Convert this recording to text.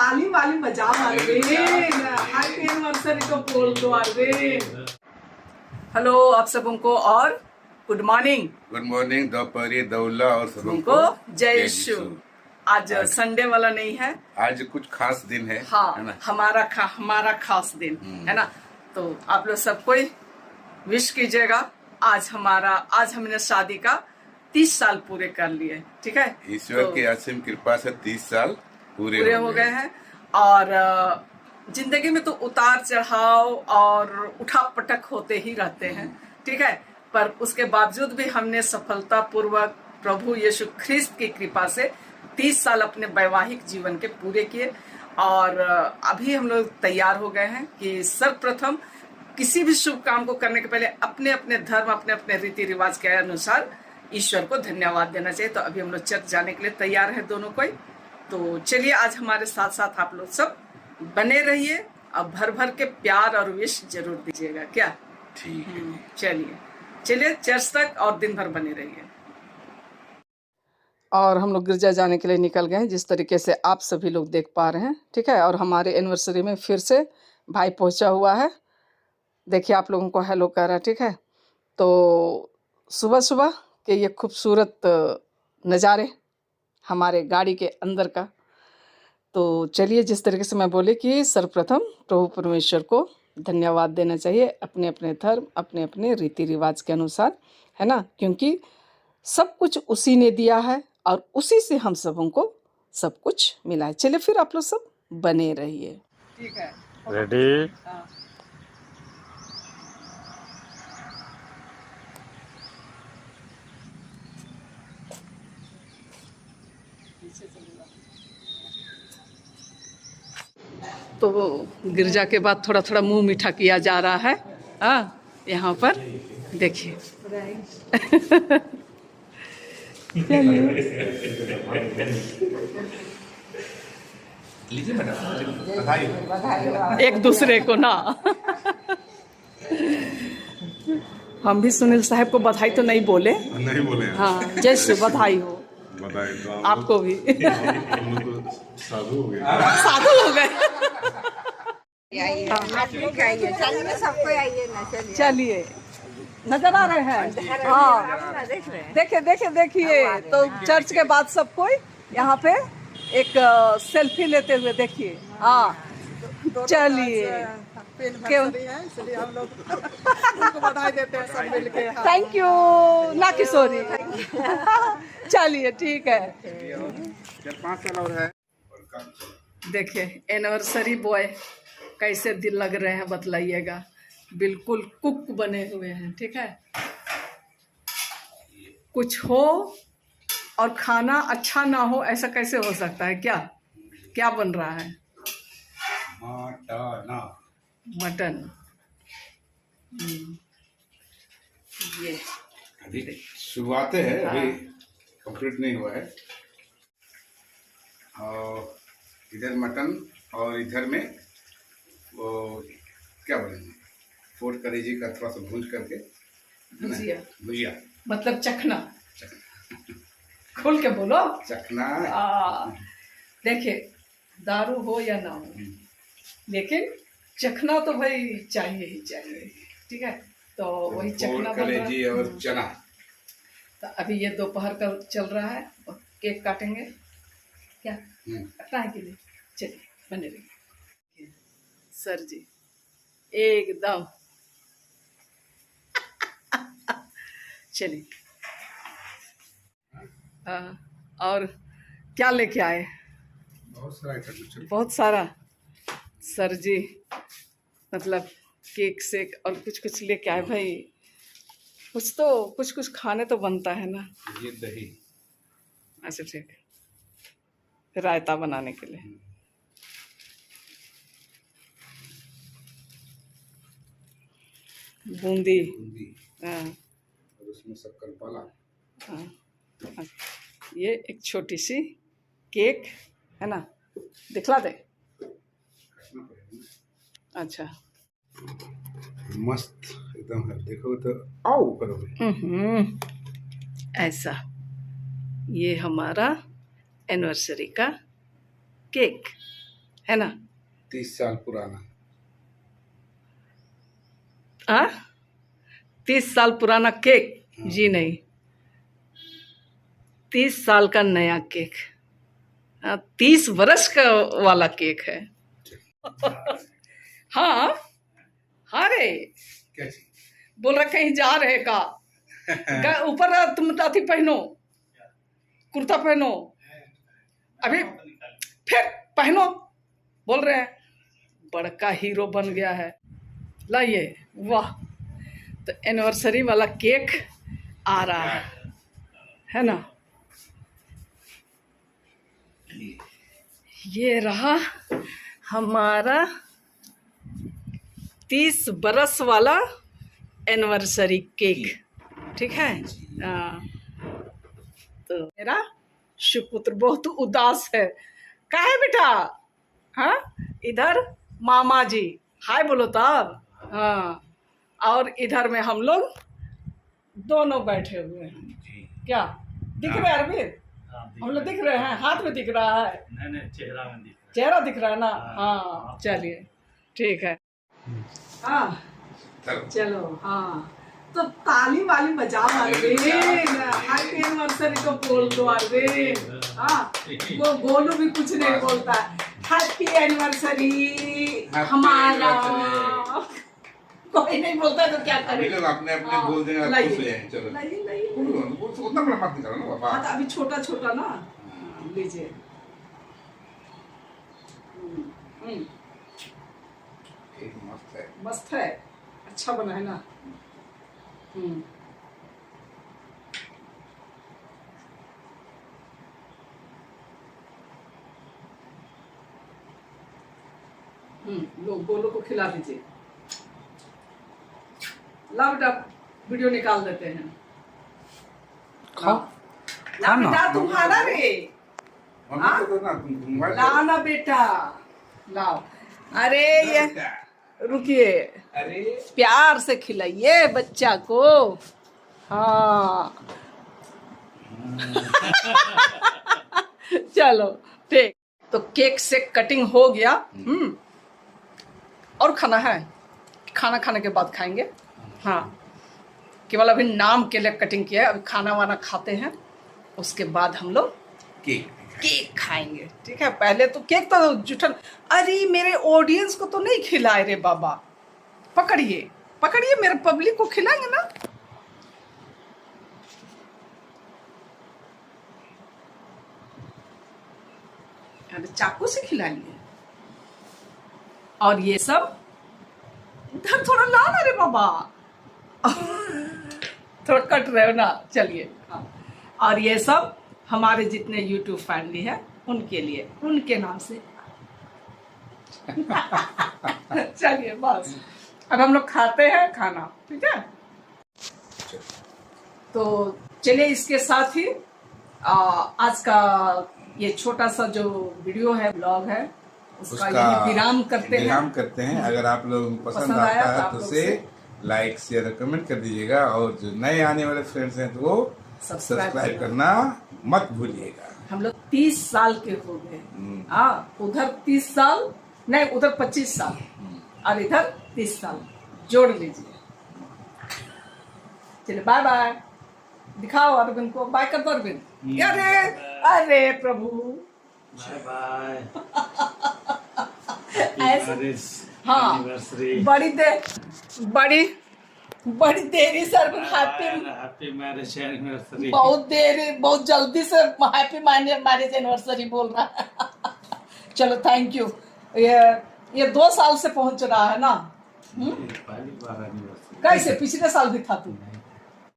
ताली वाली बजाओ अरविंद, हैप्पी एनिवर्सरी को बोल दो अरविंद। हेलो आप सबको और गुड मॉर्निंग। गुड मॉर्निंग, दोपहरी दौला और सबको जय यीशु। आज संडे वाला नहीं है, आज कुछ खास दिन है। हाँ है ना? हमारा खास दिन है ना। तो आप लोग सबको विश कीजिएगा। आज हमने शादी का 30 साल पूरे कर लिए। ठीक है, ईश्वर की असीम कृपा से 30 साल पूरे हो गए हैं। और जिंदगी में तो उतार चढ़ाव और उठा पटक होते ही रहते हैं। ठीक है, पर उसके बावजूद भी हमने सफलता पूर्वक प्रभु यीशु ख्रिस्त की कृपा से 30 साल अपने वैवाहिक जीवन के पूरे किए। और अभी हम लोग तैयार हो गए हैं कि सर्वप्रथम किसी भी शुभ काम को करने के पहले अपने अपने धर्म, अपने अपने रीति रिवाज के अनुसार ईश्वर को धन्यवाद देना चाहिए। तो अभी हम लोग चर्च जाने के लिए तैयार हैं दोनों कोई। तो चलिए आज हमारे साथ साथ आप लोग सब बने रहिए और भर भर के प्यार और विश जरूर दीजिएगा। क्या ठीक है? चलिए चर्च तक और दिन भर बने रहिए। और हम लोग गिरजा जाने के लिए निकल गए हैं, जिस तरीके से आप सभी लोग देख पा रहे हैं। ठीक है, और हमारे एनिवर्सरी में फिर से भाई पहुंचा हुआ है। देखिए आप लोगों को हेलो कर रहा है। ठीक है, तो सुबह सुबह के ये खूबसूरत नज़ारे हमारे गाड़ी के अंदर का। तो चलिए, जिस तरीके से मैं बोले कि सर्वप्रथम प्रभु परमेश्वर को धन्यवाद देना चाहिए अपने अपने धर्म, अपने अपने रीति रिवाज के अनुसार, है ना। क्योंकि सब कुछ उसी ने दिया है और उसी से हम सबों को सब कुछ मिला है। चलिए फिर आप लोग सब बने रहिए। ठीक है, रेडी। तो गिरजा के बाद थोड़ा थोड़ा मुंह मीठा किया जा रहा है। हाँ, यहाँ पर देखिए। एक दूसरे को ना। हम भी सुनील साहब को बधाई तो नहीं बोले। हाँ, जैसे बधाई हो। बधाई तो आपको भी। हम लोग तो साधु हो गए। साधु हो गए। चलिए, नजर आ रहे हैं। हाँ, देखिए। तो चर्च के बाद सब कोई यहाँ पे एक सेल्फी लेते हुए देखिए। हाँ, चलिए, इसलिए हम लोग उनको बधाई देते हैं सब मिलके। थैंक यू ना किशोरी। चलिए ठीक है। 4-5 साल और है। देखिए एनिवर्सरी बॉय कैसे दिल लग रहे हैं बतलाइएगा। बिल्कुल कुक बने हुए हैं। ठीक है, कुछ हो और खाना अच्छा ना हो ऐसा कैसे हो सकता है? क्या बन रहा है? मटन। ये अभी शुरुआत है, अभी कंप्लीट नहीं हुआ है। और इधर मटन और इधर में वो क्या बोलेंगे, फोर्ट कलेजी का थोड़ा सा भूंज करके भुजिया मतलब चखना। खोल के बोलो। चखना। देखिए, दारू हो या ना हो, लेकिन चखना तो भाई चाहिए ही चाहिए। ठीक है, तो वही चखना कलेजी और चना। तो अभी ये दोपहर का चल रहा है और केक काटेंगे। क्या कटना है के लिए? चलिए बने रहिए। सर जी एकदम। चलिए, और क्या लेके आए? बहुत सारा सर जी, मतलब केक सेक और कुछ लेके आए भाई। कुछ खाने तो बनता है ना। ये दही। अच्छा ठीक है, रायता बनाने के लिए। बूंदी। हाँ, और उसमें शक्कर पाला। हाँ, ये एक छोटी सी केक है ना, दिखला दे। अच्छा, मस्त एकदम है, देखो तो आओ करोगे। ऐसा ये हमारा एनिवर्सरी का केक है ना? 30 साल पुराना। 30 साल पुराना केक? जी नहीं, 30 साल का नया केक। 30 वर्ष का वाला केक है। हाँ हाँ रे, क्या चीज? बोल रहा कहीं जा रहे का? ऊपर तुम अथी पहनो, कुर्ता पहनो, अभी फिर पहनो। बोल रहे हैं बड़का हीरो बन गया है। लाइए, वाह। तो एनिवर्सरी वाला केक आ रहा है ना? ये रहा हमारा 30 बरस वाला एनिवर्सरी केक, ठीक है? तो मेरा सुपुत्र बहुत उदास है। का है बेटा? हाँ, इधर मामा जी हाय बोलो तब। हाँ, और इधर में हम लोग दोनों बैठे हुए हैं। क्या दिख रहा है अरविंद? हम लोग दिख रहे हैं, हाथ में दिख रहा है? नहीं, चेहरा में दिख रहा है। चेहरा दिख रहा है ना? हाँ, चलिए ठीक है। हाँ चलो, हाँ तो ताली वाली बजा अरविंद, हैप्पी एनिवर्सरी को बोल दो अरविंद। हाँ, वो गोलू भी कुछ नहीं बोलता। हैप्पी एनिवर्सरी हमारा, कोई नहीं बोलता तो क्या करें? अपने अपने बोल देंगे, आप खुश हो जाएंगे। चलो उतना बड़ा मत निकालो ना बाबा। हाँ, तो अभी छोटा छोटा ना लीजिए। मस्त है, मस्त है, अच्छा बना है ना? लो गोलू को खिला दीजिए। ला बेटा, वीडियो निकाल देते हैं। ला बेटा, तुम्हारा रे। ला ना बेटा, लाओ। अरे ये रुकिए, अरे प्यार से खिलाइए बच्चा को। हाँ चलो ठीक। तो केक से कटिंग हो गया। और खाना है? खाना खाने के बाद खाएंगे। हाँ, केवल अभी नाम के लिए कटिंग किया है। अभी खाना वाना खाते हैं, उसके बाद हम लोग केक खाएंगे, ठीक है? पहले तो केक तो जुठन। अरे मेरे ऑडियंस को तो नहीं खिलाए रे बाबा। पकड़िए पकड़िए, मेरे पब्लिक को खिलाएंगे ना। अरे चाकू से खिलाएंगे। और ये सब इधर थोड़ा ला ना रे बाबा। थोड़ा कट रहे हो ना, चलिए। हाँ, और ये सब हमारे जितने YouTube फैमिली है उनके लिए, उनके नाम से। चलिए बस, अब हम लोग खाते हैं खाना, ठीक है? तो चलिए, इसके साथ ही आज का ये छोटा सा जो वीडियो है, ब्लॉग है, उसका यही विराम करते हैं। अगर आप लोगों को पसंद आता है तो उसे लाइक शेयर और कमेंट कर दीजिएगा। और जो नए आने वाले फ्रेंड्स हैं तो वो सब्सक्राइब करना मत भूलिएगा। हम लोग 30 साल के हो गए। उधर 30 साल नहीं, उधर 25 साल और इधर 30 साल जोड़ लीजिए। चलिए बाय बाय, दिखाओ अरविंद को, बाय कर दो अरविंद। अरे अरे प्रभु, बाय बाय। हाँ, बड़ी देरी से हैप्पी मैरिज एनिवर्सरी। बहुत जल्दी से हैप्पी मैरिज एनिवर्सरी बोल रहा है। चलो थैंक यू। ये 2 साल से पहुंच रहा है ना? पहली बार एनिवर्सरी। कैसे? पिछले साल भी था तू?